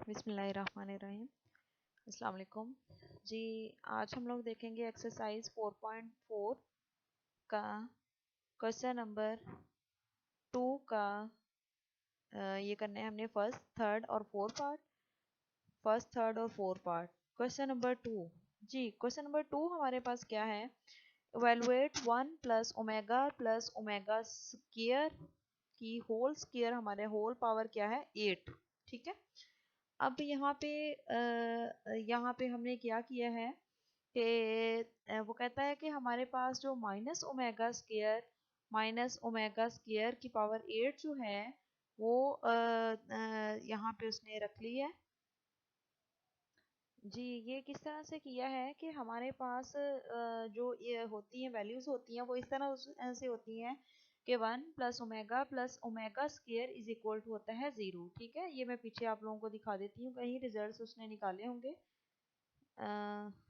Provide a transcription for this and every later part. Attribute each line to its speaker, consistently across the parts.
Speaker 1: बिस्मिल्लाहिर्रहमानिर्रहीम। अस्सलाम वालेकुम जी। आज हम लोग देखेंगे एक्सरसाइज 4.4 का क्वेश्चन नंबर 2 का ये करने हैं हमने फर्स्ट थर्ड और फोर पार्ट। क्वेश्चन नंबर 2 जी, क्वेश्चन नंबर 2 हमारे पास क्या है? इवेलुएट 1 प्लस ओमेगा स्क्वायर की होल स्क्वायर, हमारे होल पावर क्या है 8। ठीक है, अब यहाँ पे हमने क्या किया है कि वो कहता है कि हमारे पास जो माइनस ओमेगा स्क्वायर की पावर 8 जो है वो यहाँ पे उसने रख ली है जी। ये किस तरह से किया है कि हमारे पास जो ये होती हैं वैल्यूज होती हैं वो इस तरह से होती हैं कि 1 plus omega square is equal to होता है 0। ठीक है, ये मैं पीछे आप लोगों को दिखा देती हूँ, कहीं रिजल्ट्स उसने निकाले होंगे,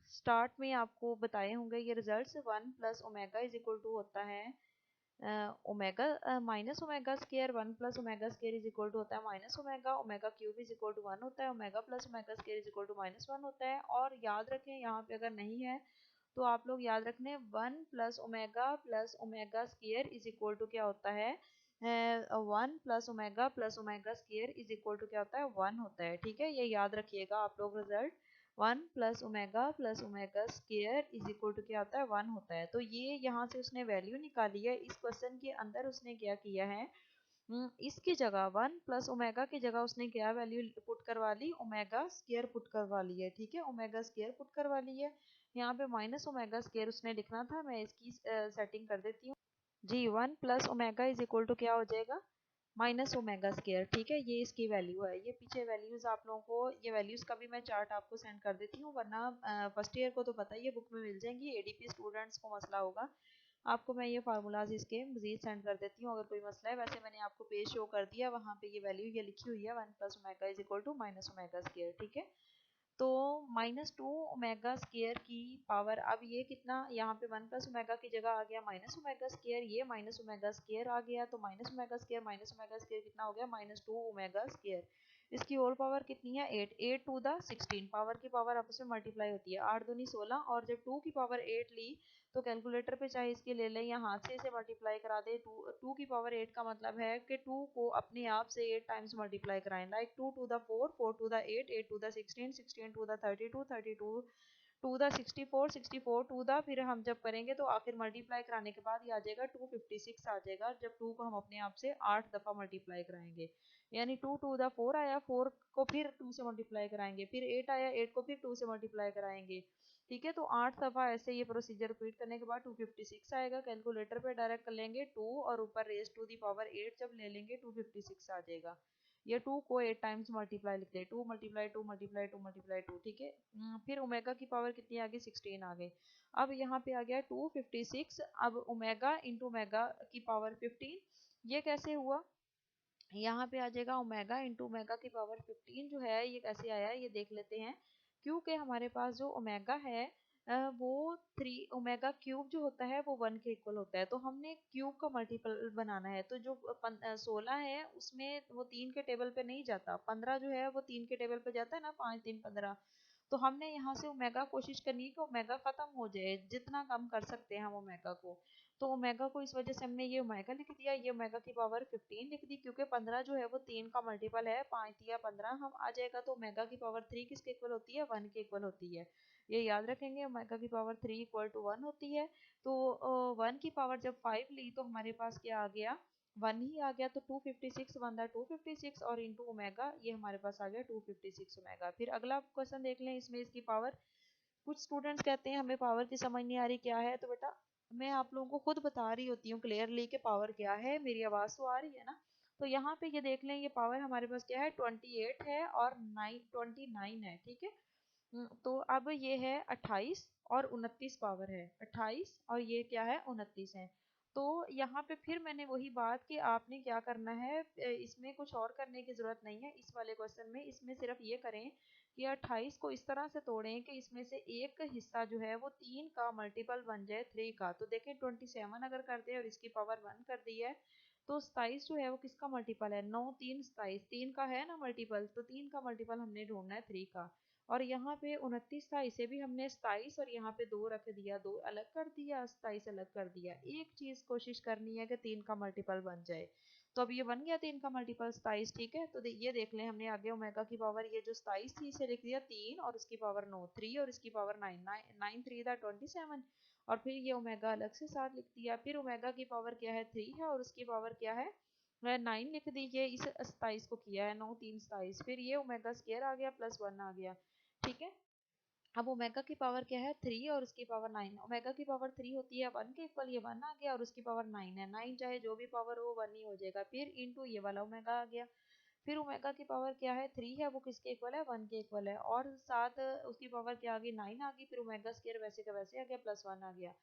Speaker 1: स्टार्ट में आपको बताए होंगे ये results. 1 plus omega is equal to होता है omega minus omega square. 1 plus omega square is equal to होता है minus omega. Omega cube is equal to 1 होता है। Omega plus omega square is equal to -1 होता है। और याद रखें यहाँ पे अगर नहीं है तो आप लोग याद रखने 1 plus omega square is equal to क्या होता है 1 plus omega square is equal to क्या होता है 1 होता है। ठीक है, ये याद रखिएगा आप लोग result. 1 plus omega square is equal to क्या होता है 1 होता है। तो ये यहाँ से उसने वैल्यू निकाली है। इस क्वेश्चन के अंदर उसने क्या किया है, इसकी जगह 1 प्लस ओमेगा की जगह उसने क्या वैल्यू पुट करवा ली, ओमेगा स्क्वायर पुट करवा ली है। ठीक है, ओमेगा स्क्वायर पुट करवा ली है। यहाँ पे माइनस ओमेगा स्क्वायर उसने लिखना था, मैं इसकी सेटिंग कर देती हूँ जी। 1 plus omega is equal to क्या हो जाएगा माइनस ओमेगा स्क्वायर। ठीक है, ये इसकी वैल्यू है। ये पीछे वैल्यूज आप लोगों को, ये वैल्यूज का भी मैं चार्ट आपको सेंड कर देती हूँ, वरना फर्स्ट ईयर को तो पता ही है बुक में मिल जाएंगी, एडीपी स्टूडेंट्स को मसला होगा। आपको मैं ये फार्मूलाज इसके मजीद सेंड कर देती हूँ अगर कोई मसला है। वैसे मैंने आपको पेज शो कर दिया, वहाँ पे ये वैल्यू ये लिखी हुई है 1 plus omega is equal to minus omega square. ठीक है, तो -2 ओमेगा स्क्वायर की पावर, अब ये कितना, यहाँ पे 1 प्लस ओमेगा की जगह आ गया माइनस ओमेगा स्क्वायर, ये माइनस ओमेगा स्क्वायर आ गया, तो माइनस ओमेगा स्क्वायर कितना हो गया -2 ओमेगा स्क्वायर। इसकी होल पावर कितनी है 8, 8 टू द 16, पावर की पावर आपस में मल्टीप्लाई होती है, 8 दूनी 16। और जब 2 की पावर 8 ली तो कैलकुलेटर पे चाहे इसके ले लें या हाथ से इसे मल्टीप्लाई करा दे। 2 की पावर 8 का मतलब है कि 2 को अपने आप से 8 टाइम्स मल्टीप्लाई कराएं, like 2 to the 4, 4 to the 8, 8 to the 16, 16 to the 32, 32 to the 64, 64 to the, फिर हम जब करेंगे तो आखिर मल्टीप्लाई कराने के बाद ये आ जाएगा 256 आ जाएगा, जब 2 को हम अपने आप से 8 दफ़ा मल्टीप्लाई कराएंगे। यानी 2 टू द 4 आया, 4 को फिर 2 से मल्टीप्लाई कराएंगे, फिर 8 आया, 8 को फिर 2 से मल्टीप्लाई कराएंगे। ठीक है, तो 8 दफ़ा ऐसे ये प्रोसीजर रिपीट करने के बाद 256 आएगा। कैलकुलेटर पे डायरेक्ट कर लेंगे 2 और ऊपर रेज टू दी पावर 8 जब ले लेंगे 256 आ जाएगा। ये 2 को 8 टाइम्स मल्टीप्लाई लिखते हैं, 2 मल्टीप्लाई 2 मल्टीप्लाई 2 मल्टीप्लाई 2। ठीक है, फिर ओमेगा की पावर कितनी आ गई 16 आ गई। अब यहाँ पे आ गया 256, अब ओमेगा इंटू ओमेगा की पावर 15, ये कैसे हुआ, यहाँ पे आ जाएगा ओमेगा इंटू ओमेगा की पावर 15 जो है ये कैसे आया ये देख लेते हैं। क्योंकि हमारे पास जो ओमेगा है वो 3 ओमेगा क्यूब जो होता है वो 1 के इक्वल होता है, तो हमने क्यूब का मल्टीपल बनाना है। तो जो 16 है उसमें वो 3 के टेबल पे नहीं जाता, 15 जो है वो 3 के टेबल पे जाता है ना, 5 3 15। तो हमने यहाँ से ओमेगा कोशिश करनी है कि ओमेगा खत्म हो जाए, जितना कम कर सकते हैं हम ओमेगा को। तो ओमेगा को इस वजह से हमने ये ओमेगा लिख दिया, ये ओमेगा की पावर 15 लिख दी, क्योंकि 15 जो है वो 3 का मल्टीपल है, 5 या 15 हम आ जाएगा। तो ओमेगा की पावर 3 किसके इक्वल होती है 1 के इक्वल होती है, ये याद रखेंगे। ओमेगा की पावर 3 इक्वल टू 1 होती है। तो 1 की पावर जब 5 ली तो हमारे पास क्या आ गया 1 ही आ गया, तो 256 बनता है 256 और इंटू ओमेगा ये हमारे पास आ गया 256 ओमेगा। फिर अगला क्वेश्चन देख लें, इसमें इसकी पावर, कुछ स्टूडेंट्स कहते हैं हमें पावर की समझ नहीं आ रही क्या है, तो बेटा मैं आप लोगों को खुद बता रही होती हूँ क्लियरली कि पावर क्या है, मेरी आवाज़ तो आ रही है ना। तो यहाँ पे ये देख लें, ये पावर हमारे पास क्या है 28 है और 29 है। ठीक है, तो अब ये है 28 और 29 पावर है, 28 और ये क्या है 29 है। तो यहाँ पे फिर मैंने वही बात कि आपने क्या करना है, इसमें कुछ और करने की ज़रूरत नहीं है इस वाले क्वेश्चन में। इसमें सिर्फ ये करें कि 28 को इस तरह से तोड़ें कि इसमें से एक हिस्सा जो है वो 3 का मल्टीपल बन जाए 3 का। तो देखें 27 अगर कर दे और इसकी पावर 1 कर दी है तो 27 जो है वो किसका मल्टीपल है, 9 3 27, 3 का है ना मल्टीपल, तो 3 का मल्टीपल हमने ढूंढना है 3 का। और यहाँ पे 29 था, इसे भी हमने 27 और यहाँ पे 2 रख दिया, 2 अलग कर दिया, 27 अलग कर दिया। एक चीज कोशिश करनी है कि 3 का मल्टीपल बन जाए। तो अब ये बन गया 3 का मल्टीपल 27, ठीक है। तो ये देख लें, हमने आगे ओमेगा की पावर ये जो 27 थी इसे लिख दिया 3 और उसकी पावर 9, 3 और इसकी पावर 9, 9 3 था 27, और फिर ये ओमेगा अलग से 7 लिख दिया। फिर ओमेगा की पावर क्या है 3 है और उसकी पावर क्या है 9 लिख दी। ये इस 27 को किया है 9 3 27, फिर ये ओमेगा स्क्वायर आ गया प्लस 1 आ गया, ठीक है। अब ओमेगा की पावर क्या है 3 और उसकी पावर 9, ओमेगा की पावर 3 होती है 1 के इक्वल, ये 1 आ गया, और उसकी पावर 9 है, 9 चाहे जो भी पावर हो 1 ही हो जाएगा, फिर इंटू ये वाला ओमेगा आ गया। फिर ओमेगा की पावर क्या है 3 है, वो किसके इक्वल है 1 के इक्वल है, और साथ उसकी पावर क्या आ गई 9 आ गई, फिर ओमेगा स्क्वायर वैसे का वैसे आ गया प्लस 1 आ गया।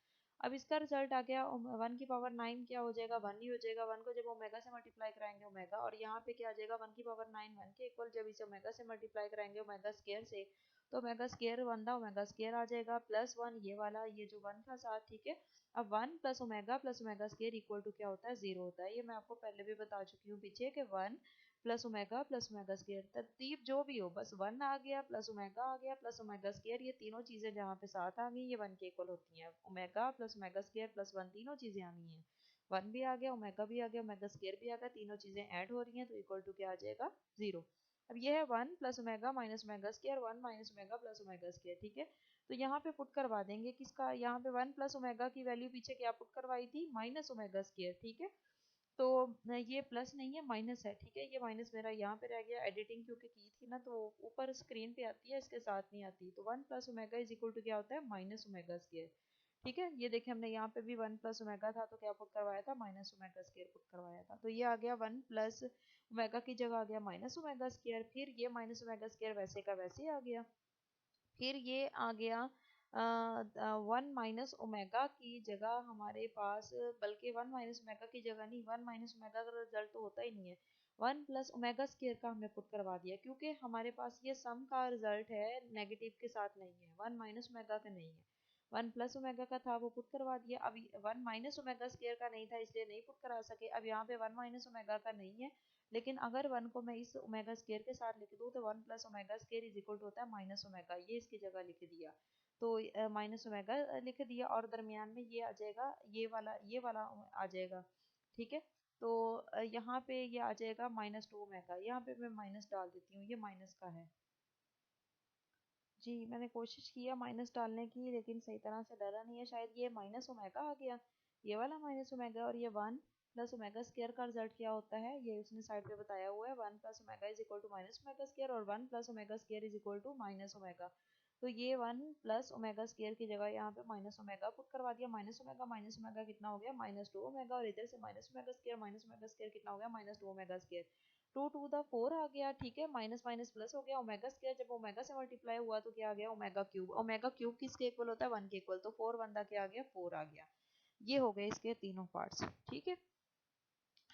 Speaker 1: अब इसका रिजल्ट आ गया 1 की पावर 9 क्या हो जाएगा 1 ही हो जाएगा, 1 को जब ओमेगा से मल्टीप्लाई कराएंगे ओमेगा, और यहाँ पे क्या आ जाएगा 1 की पावर 9 1 के इक्वल, जब इसे ओमेगा से मल्टीप्लाई कराएंगे ओमेगा स्क्वायर से, तो ओमेगा स्क्वायर 1 था ओमेगा स्क्वायर आ जाएगा प्लस 1, ये वाला ये जो 1 था साथ, ठीक है। अब 1 plus omega square equal to क्या होता है 0 होता है, ये मैं आपको पहले भी बता चुकी हूँ पीछे कि 1 प्लस ओमेगा स्क्वायर, तरतीब जो भी हो बस 1 आ गया प्लस ओमेगा आ गया प्लस ओमेगा स्क्वायर, ये तीनों चीजें जहाँ पे साथ आ गई ये 1 के इक्वल होती हैं। ओमेगा स्क्वायर प्लस 1 तीनों चीजें आ गई हैं, 1 भी आ गया ओमेगा भी आ गया ओमेगा स्क्वायर भी आ गया, तीनों चीजें ऐड हो रही हैं तो इक्वल टू क्या आ जाएगा 0। अब ये है 1 plus omega minus omega square, 1 minus omega plus omega square, ठीक है। तो यहाँ पे पुट करवा देंगे किसका, यहाँ पे 1 प्लस ओमेगा की वैल्यू पीछे क्या पुट करवाई थी माइनस ओमेगा स्क्वायर, ठीक है। तो ये प्लस नहीं है माइनस है, ठीक है। ये माइनस मेरा यहाँ पे रह गया, एडिटिंग क्योंकि की थी ना तो ऊपर स्क्रीन पे आती है इसके साथ नहीं आती। तो 1 plus omega is equal to क्या होता है माइनस ओमेगा स्क्वायर, ठीक है। ये देखिए हमने यहाँ पे भी 1 प्लस ओमेगा था तो क्या पुट करवाया था माइनस ओमेगा स्क्वायर पुट करवाया था, तो ये आ गया 1 प्लस ओमेगा की जगह आ गया माइनस ओमेगा स्क्वायर, फिर ये माइनस ओमेगा स्क्वायर वैसे का वैसे आ गया, फिर ये आ गया 1 माइनस ओमेगा की जगह हमारे पास, बल्कि 1 माइनस ओमेगा की जगह नहीं, 1 माइनस ओमेगा का रिजल्ट तो होता ही नहीं है, 1 प्लस ओमेगा स्क्वायर का हमने पुट करवा दिया, क्योंकि हमारे पास ये सम का रिजल्ट है नेगेटिव के साथ नहीं है, 1 माइनस ओमेगा का नहीं है। 1 प्लस ओमेगा का था वो पुट करवा दिया, अब 1 माइनस ओमेगा स्क्वायर का नहीं था इसलिए नहीं पुट करा सके। अब यहाँ पे 1 माइनस ओमेगा का नहीं है, लेकिन अगर 1 को मैं इस ओमेगा स्क्वायर के साथ लिख दूँ तो 1 plus omega square is equal to होता है माइनस ओमेगा, ये इसकी जगह लिख दिया, तो माइनस ओमेगा लिख दिया, और दरमियान में ये आ जाएगा, ये वाला आ जाएगा, ठीक है। तो यहाँ पे ये आ जाएगा -2 ओमेगा, यहाँ पे मैं माइनस डाल देती हूँ, ये माइनस का है जी। मैंने कोशिश किया माइनस डालने की लेकिन सही तरह से डाला नहीं है, शायद ये माइनस ओमेगा आ गया, ये वाला माइनस ओमेगा, और ये 1 प्लस ओमेगा स्क्वायर का रिजल्ट क्या होता है ये उसने साइड पे बताया हुआ है, 1 plus omega is equal to minus omega square, और 1 plus omega square is equal to minus omega. तो ये 1 प्लस ओमेगा स्क्वायर की जगह यहाँ पे माइनस ओमेगा पुट करवा दिया, माइनस ओमेगा कितना हो गया -2 ओमेगा, और इधर से माइनस ओमेगा स्क्वायर कितना हो गया -2 ओमेगा स्क्वायर, 2 टू द 4 आ गया, ठीक है। माइनस माइनस प्लस हो गया, ओमेगा स्क्वायर जब ओमेगा से मल्टीप्लाई हुआ तो क्या आ गया ओमेगा क्यूब किसके इक्वल होता है 1 के इक्वल, तो 4 1 क्या आ गया 4 आ गया। ये हो गए इसके तीनों पार्ट्स, ठीक है।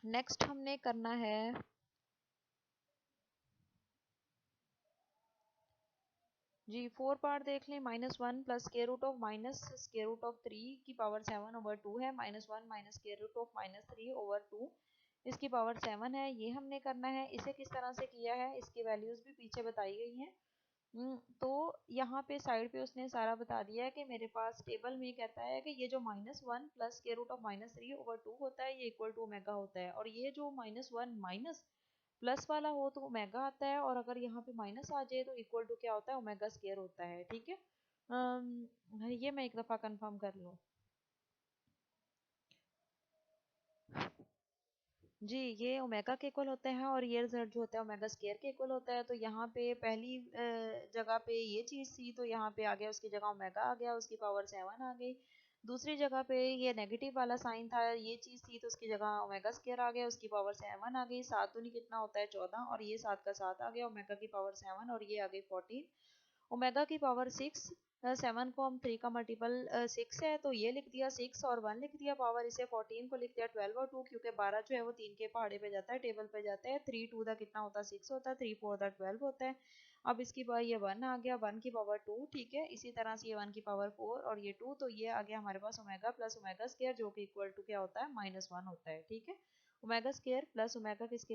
Speaker 1: नेक्स्ट हमने करना है जी 4 पार्ट देख लें, -1 plus square root of minus square root of 3 की पावर 7 ओवर 2 है, -1 minus square root of -3 over 2 इसकी पावर 7 है, ये हमने करना है। इसे किस तरह से किया है इसकी वैल्यूज भी पीछे बताई गई हैं। तो यहाँ पे साइड पे उसने सारा बता दिया है कि मेरे पास टेबल में कहता है कि ये जो -1 plus square root of -3 over 2 होता है ये इक्वल टू ओमेगा होता है, और ये जो -1 माइनस प्लस वाला हो तो ओमेगा आता है, और अगर यहाँ पे माइनस आ जाए तो इक्वल टू क्या होता है ओमेगा स्क्वायर होता है, ठीक है। ये मैं एक दफा कंफर्म कर लूँ जी, ये ओमेगा के इक्वल होते हैं और ये रिजल्ट जो होता है ओमेगा स्क्वायर के इक्वल होता है। तो यहाँ पे पहली जगह पे ये चीज़ थी तो यहाँ पे आ गया, उसकी जगह ओमेगा आ गया, उसकी पावर 7 आ गई। दूसरी जगह पे ये नेगेटिव वाला साइन था, ये चीज़ थी तो उसकी जगह ओमेगा स्क्वायर आ गया, उसकी पावर 7 आ गई। 7 दूनी कितना होता है 14, और ये 7 का 7 आ गया, ओमेगा की पावर 7, और ये आ गई 14। ओमेगा की पावर 6, 7 को हम 3 का मल्टीपल 6 है तो ये लिख दिया 6, और 1 लिख दिया पावर, इसे 14 को लिख दिया 12 और 2, क्योंकि 12 जो है वो 3 के पहाड़े पे जाता है, टेबल पे जाता है। 3 2 दा कितना होता है 6 होता है, 3 4 दा 12 होता है। अब इसकी पावर ये 1 आ गया, 1 की पावर 2, ठीक है। इसी तरह से ये 1 की पावर 4 और ये 2, तो ये आ गया हमारे पास ओमेगा प्लस ओमेगा स्क्वायर जो कि इक्वल टू क्या होता है -1 होता है, ठीक है। ओमेगा स्क्वायर प्लस ओमेगा किसके